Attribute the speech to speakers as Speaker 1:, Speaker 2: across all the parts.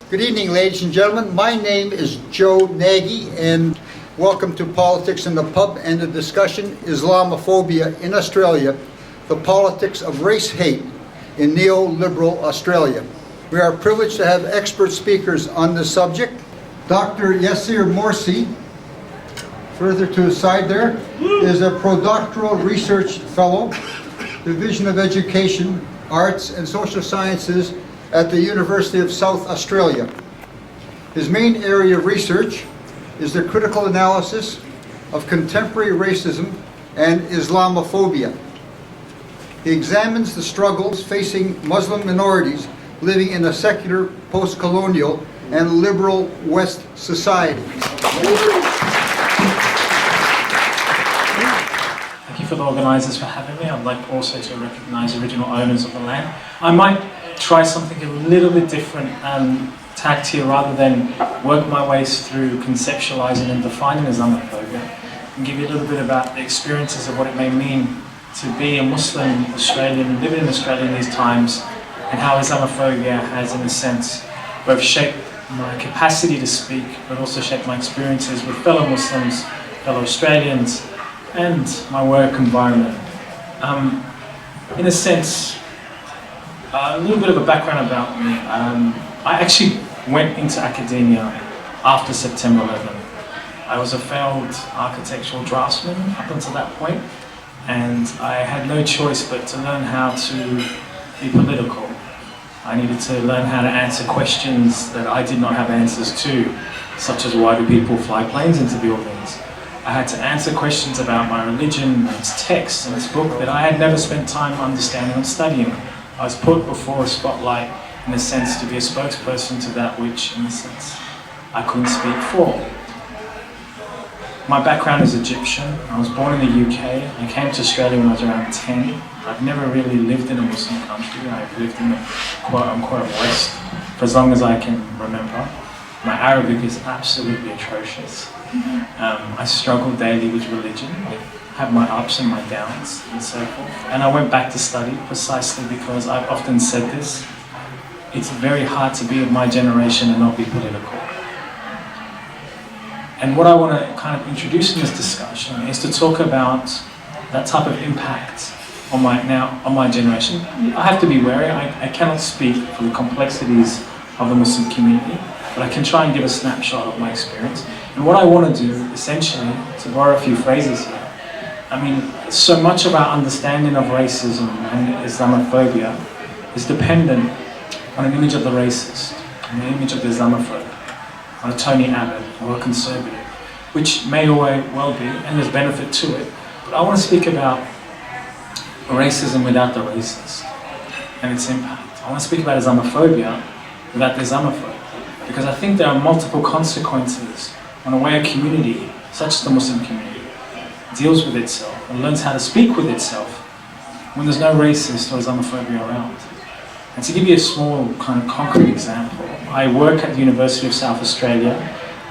Speaker 1: Good evening, ladies and gentlemen. My name is Joe Nagy, and welcome to Politics in the Pub and the discussion, Islamophobia in Australia, the politics of race hate in neoliberal Australia. We are privileged to have expert speakers on this subject. Dr. YASSIR MORSI, further to his side there, is a postdoctoral research fellow, Division of Education, Arts and Social Sciences at the University of South Australia. His main area of research is the critical analysis of contemporary racism and Islamophobia. He examines the struggles facing Muslim minorities living in a secular, post-colonial, and liberal West society.
Speaker 2: Thank you for the organisers for having me. I'd like also to recognise original owners of the land. I might try something a little bit different tact here, rather than work my way through conceptualising and defining Islamophobia, and give you a little bit about the experiences of what it may mean to be a Muslim Australian living in Australia in these times, and how Islamophobia has, in a sense, both shaped my capacity to speak, but also shaped my experiences with fellow Muslims, fellow Australians, and my work environment. In a sense, a little bit of a background about me. I actually went into academia after September 11. I was a failed architectural draftsman up until that point, and I had no choice but to learn how to be political. I needed to learn how to answer questions that I did not have answers to, such as why do people fly planes into buildings? I had to answer questions about my religion, its texts, and its book that I had never spent time understanding and studying. I was put before a spotlight, in a sense, to be a spokesperson to that which, in a sense, I couldn't speak for. My background is Egyptian. I was born in the UK. I came to Australia when I was around 10. I've never really lived in a Muslim country. I've lived in the quote-unquote West for as long as I can remember. My Arabic is absolutely atrocious. I struggle daily with religion. I have my ups and my downs and so forth. And I went back to study precisely because I've often said this. It's very hard to be of my generation and not be political. And what I want to kind of introduce in this discussion is to talk about that type of impact on my generation. I have to be wary. I cannot speak for the complexities of the Muslim community, but I can try and give a snapshot of my experience. And what I want to do, essentially, to borrow a few phrases here, I mean, so much of our understanding of racism and Islamophobia is dependent on an image of the racist, and an image of the Islamophobe, on a Tony Abbott or a conservative, which may well be, and there's benefit to it. But I want to speak about racism without the racist and its impact. I want to speak about Islamophobia without the Islamophobe, because I think there are multiple consequences on a way a community, such as the Muslim community, deals with itself and learns how to speak with itself when there's no racist or Islamophobia around. And to give you a small kind of concrete example, I work at the University of South Australia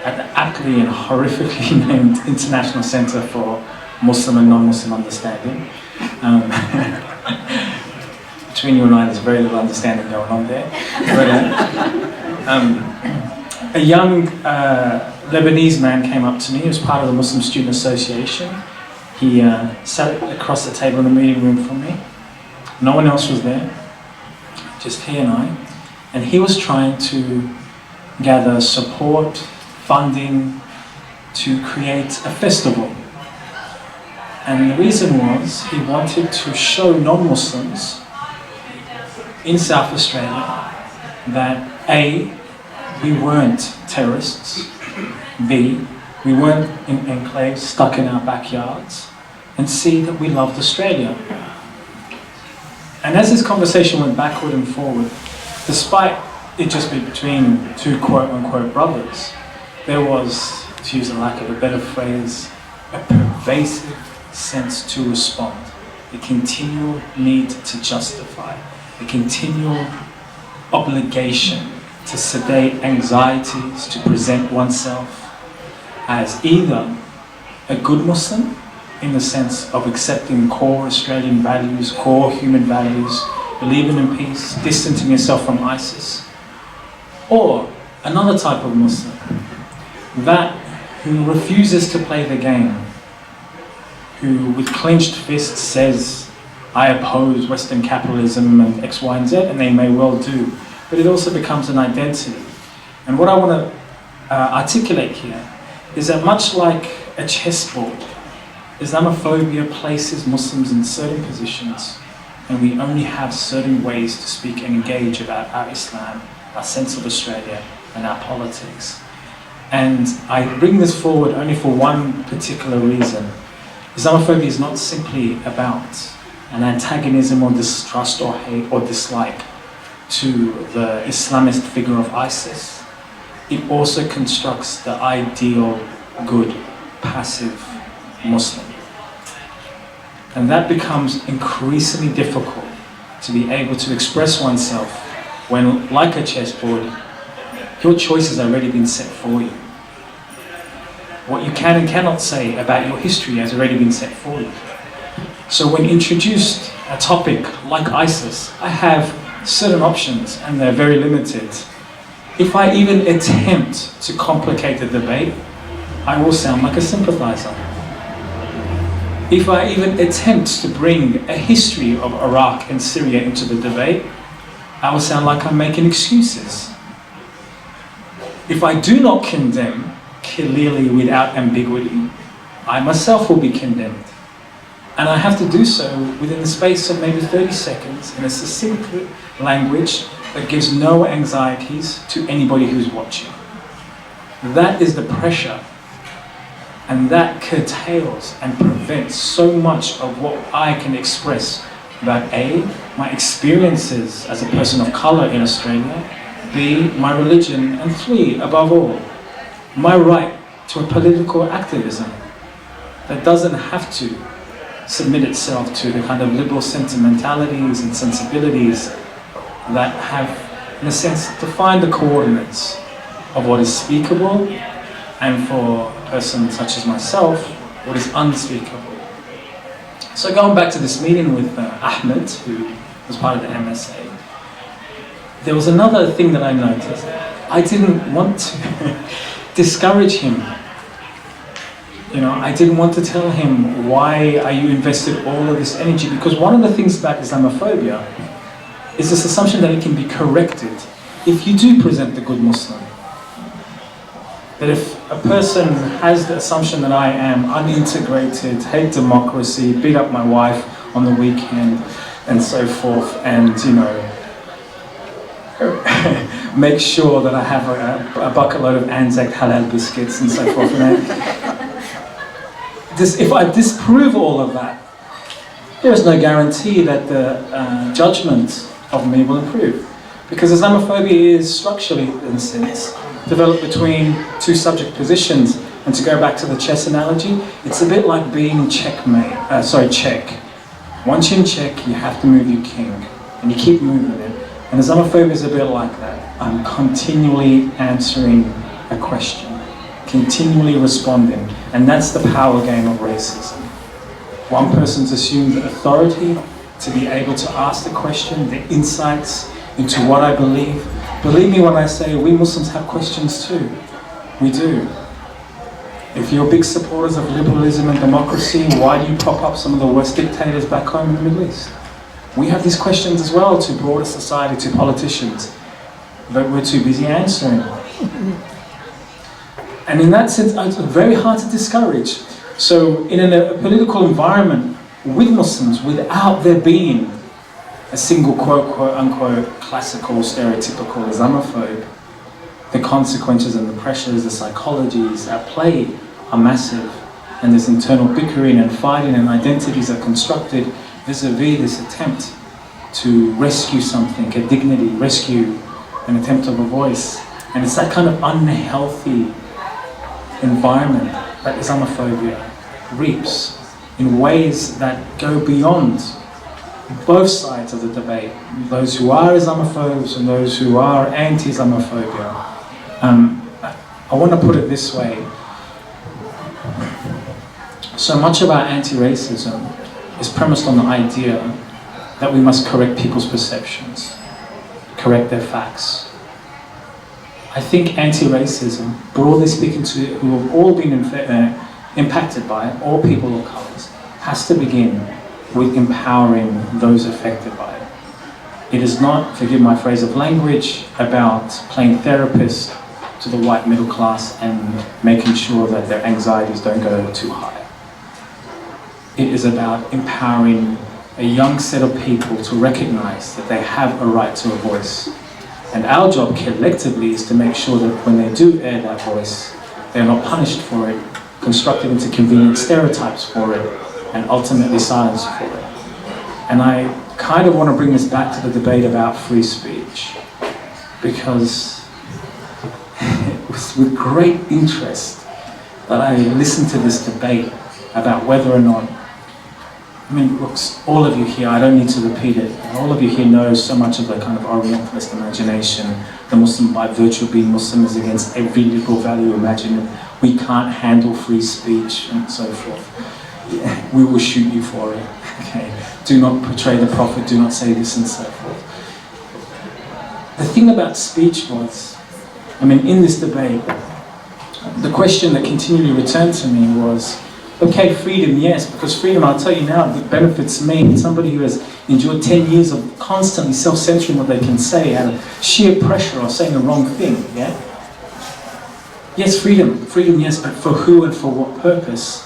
Speaker 2: at the aptly and horrifically named International Centre for Muslim and Non-Muslim Understanding. Between you and I, there's very little understanding going on there. But, a young Lebanese man came up to me. He was part of the Muslim Student Association. He sat across the table in the meeting room from me. No one else was there, just he and I. And he was trying to gather support, funding, to create a festival. And the reason was he wanted to show non-Muslims in South Australia that A, we weren't terrorists, B, we weren't in enclaves stuck in our backyards, and C, that we loved Australia. And as this conversation went backward and forward, despite it just being between two quote-unquote brothers, there was, to use a lack of a better phrase, a pervasive sense to respond, a continual need to justify, a continual obligation to sedate anxieties, to present oneself as either a good Muslim, in the sense of accepting core Australian values, core human values, believing in peace, distancing yourself from ISIS, or another type of Muslim, that who refuses to play the game, who with clenched fists says, I oppose Western capitalism and X, Y, and Z, and they may well do, but it also becomes an identity. And what I want to articulate here is that much like a chessboard, Islamophobia places Muslims in certain positions, and we only have certain ways to speak and engage about our Islam, our sense of Australia, and our politics. And I bring this forward only for one particular reason. Islamophobia is not simply about an antagonism or distrust or hate or dislike to the Islamist figure of ISIS. It also constructs the ideal, good, passive Muslim. And that becomes increasingly difficult to be able to express oneself when, like a chessboard, your choice has already been set for you. What you can and cannot say about your history has already been set for you. So when introduced a topic like ISIS, I have certain options and they're very limited. If I even attempt to complicate the debate, I will sound like a sympathizer. If I even attempt to bring a history of Iraq and Syria into the debate, I will sound like I'm making excuses. If I do not condemn clearly without ambiguity, I myself will be condemned. And I have to do so within the space of maybe 30 seconds in a succinct language that gives no anxieties to anybody who's watching. That is the pressure, and that curtails and prevents so much of what I can express about A, my experiences as a person of colour in Australia, B, my religion, and 3, above all, my right to a political activism that doesn't have to submit itself to the kind of liberal sentimentalities and sensibilities that have, in a sense, defined the coordinates of what is speakable, and for a person such as myself, what is unspeakable. So going back to this meeting with Ahmed, who was part of the MSA, there was another thing that I noticed. I didn't want to discourage him. You know, I didn't want to tell him, why are you invested all of this energy? Because one of the things about Islamophobia is this assumption that it can be corrected if you do present the good Muslim. That if a person has the assumption that I am unintegrated, hate democracy, beat up my wife on the weekend, and so forth, and, you know, make sure that I have a bucket load of Anzac halal biscuits and so forth. You know, if I disprove all of that, there is no guarantee that the judgment of me will improve. Because Islamophobia is structurally, in a sense, developed between two subject positions. And to go back to the chess analogy, it's a bit like being check. Once you're in check, you have to move your king, and you keep moving it. And Islamophobia is a bit like that. I'm continually answering a question, continually responding, and that's the power game of racism. One person's assumed authority to be able to ask the question, the insights into what I believe. Believe me when I say we Muslims have questions too. We do. If you're big supporters of liberalism and democracy, why do you prop up some of the worst dictators back home in the Middle East? We have these questions as well to broader society, to politicians, but we're too busy answering. And in that sense, it's very hard to discourage. So in a political environment with Muslims, without there being a single quote unquote classical stereotypical Islamophobe, the consequences and the pressures, the psychologies at play are massive, and there's internal bickering and fighting, and identities are constructed vis-a-vis this attempt to rescue something, a dignity, rescue an attempt of a voice. And it's that kind of unhealthy environment that Islamophobia reaps in ways that go beyond both sides of the debate, those who are Islamophobes and those who are anti-Islamophobia. I want to put it this way. So much of our anti-racism is premised on the idea that we must correct people's perceptions, correct their facts. I think anti-racism, broadly speaking, who have all been impacted by it, all people of colours, has to begin with empowering those affected by it. It is not, forgive my phrase of language, about playing therapist to the white middle class and making sure that their anxieties don't go too high. It is about empowering a young set of people to recognise that they have a right to a voice. And our job collectively is to make sure that when they do air that voice, they're not punished for it, constructed into convenient stereotypes for it, and ultimately silenced for it. And I kind of want to bring this back to the debate about free speech, because it was with great interest that I listened to this debate about whether or not, I mean, look, all of you here, I don't need to repeat it, all of you here know so much of the kind of Orientalist imagination. The Muslim, by virtue of being Muslim, is against every liberal value imaginable. We can't handle free speech and so forth. Yeah, we will shoot you for it. Okay. Do not portray the Prophet, do not say this and so forth. The thing about speech was, I mean, in this debate, the question that continually returned to me was, okay, freedom, yes, because freedom, I'll tell you now, it benefits me and somebody who has endured 10 years of constantly self-censoring what they can say out of sheer pressure or saying the wrong thing, yeah? Yes, freedom, yes, but for who and for what purpose?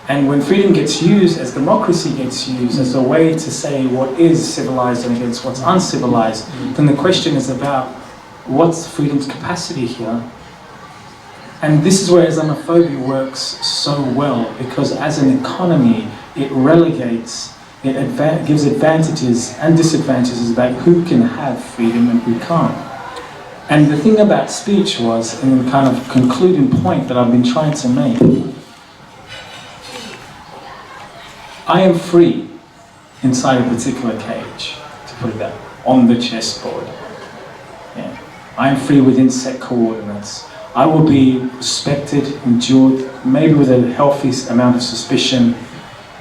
Speaker 2: And when freedom gets used, as democracy gets used, as a way to say what is civilized and against what's uncivilized, then the question is about what's freedom's capacity here? And this is where Islamophobia works so well, because as an economy, it relegates, it gives advantages and disadvantages about who can have freedom and who can't. And the thing about speech was, and the kind of concluding point that I've been trying to make, I am free inside a particular cage, to put it that way, on the chessboard. Yeah. I am free within set coordinates. I will be respected, endured, maybe with a healthy amount of suspicion,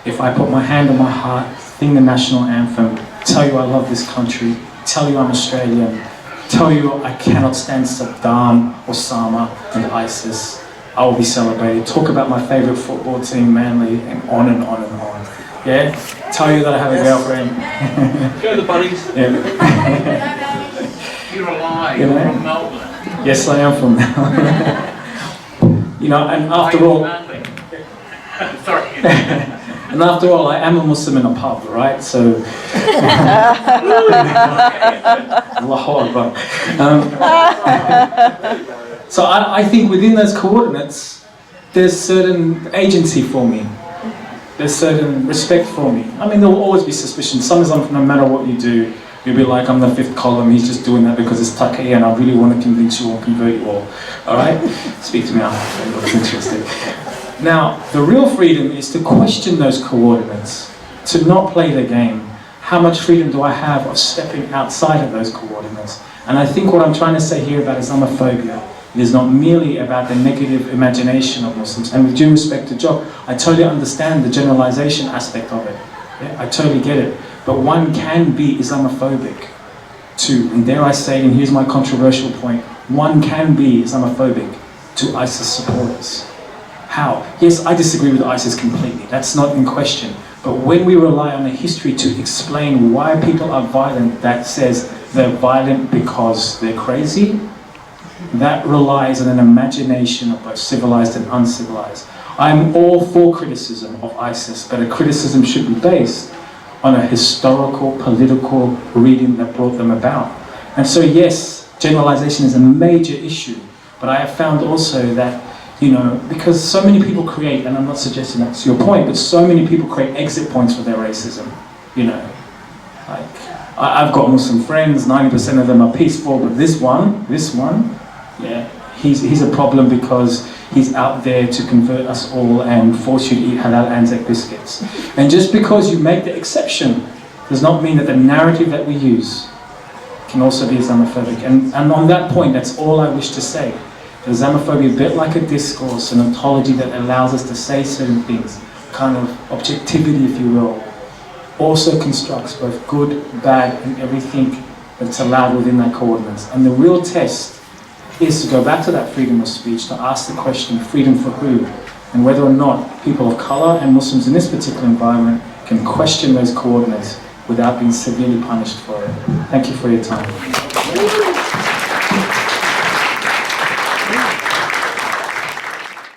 Speaker 2: if I put my hand on my heart, sing the national anthem, tell you I love this country, tell you I'm Australian, tell you I cannot stand Saddam, Osama and ISIS. I will be celebrated, talk about my favourite football team, Manly, and on and on and on. Yeah? Tell you that I have a girlfriend.
Speaker 3: Go the buddies.
Speaker 2: Yeah.
Speaker 3: You're alive,
Speaker 2: You know?
Speaker 3: you're from Melbourne.
Speaker 2: Yes, I am from now. You know, and after all,
Speaker 3: Sorry.
Speaker 2: and after all, I am a Muslim in a pub, right? So, Allahu Akbar. So I think within those coordinates, there's certain agency for me. There's certain respect for me. I mean, there will always be suspicion. Sometimes, no matter what you do, you'll be like, I'm the fifth column, he's just doing that because it's taqi and I really want to convince you or convert you all. Alright? Speak to me after, everybody's interested. Now, the real freedom is to question those coordinates, to not play the game. How much freedom do I have of stepping outside of those coordinates? And I think what I'm trying to say here about Islamophobia is not merely about the negative imagination of Muslims. And with due respect to Jock, I totally understand the generalization aspect of it. Yeah, I totally get it. But one can be Islamophobic too. And dare I say, and here's my controversial point, one can be Islamophobic to ISIS supporters. How? Yes, I disagree with ISIS completely. That's not in question. But when we rely on a history to explain why people are violent that says they're violent because they're crazy, that relies on an imagination of both civilized and uncivilized. I'm all for criticism of ISIS, but a criticism should be based on a historical, political reading that brought them about. And so yes, generalization is a major issue, but I have found also that, you know, because so many people create, and I'm not suggesting that's your point, but so many people create exit points for their racism, you know. Like, I've got Muslim friends, 90% of them are peaceful, but this one, yeah, he's a problem because he's out there to convert us all and force you to eat halal Anzac biscuits. And just because you make the exception does not mean that the narrative that we use can also be Islamophobic. And on that point, that's all I wish to say. That Islamophobia, a bit like a discourse, an ontology that allows us to say certain things, kind of objectivity, if you will, also constructs both good, bad, and everything but it's allowed within that coordinates. And the real test is to go back to that freedom of speech, to ask the question, freedom for who? And whether or not people of colour and Muslims in this particular environment can question those coordinates without being severely punished for it. Thank you for your time.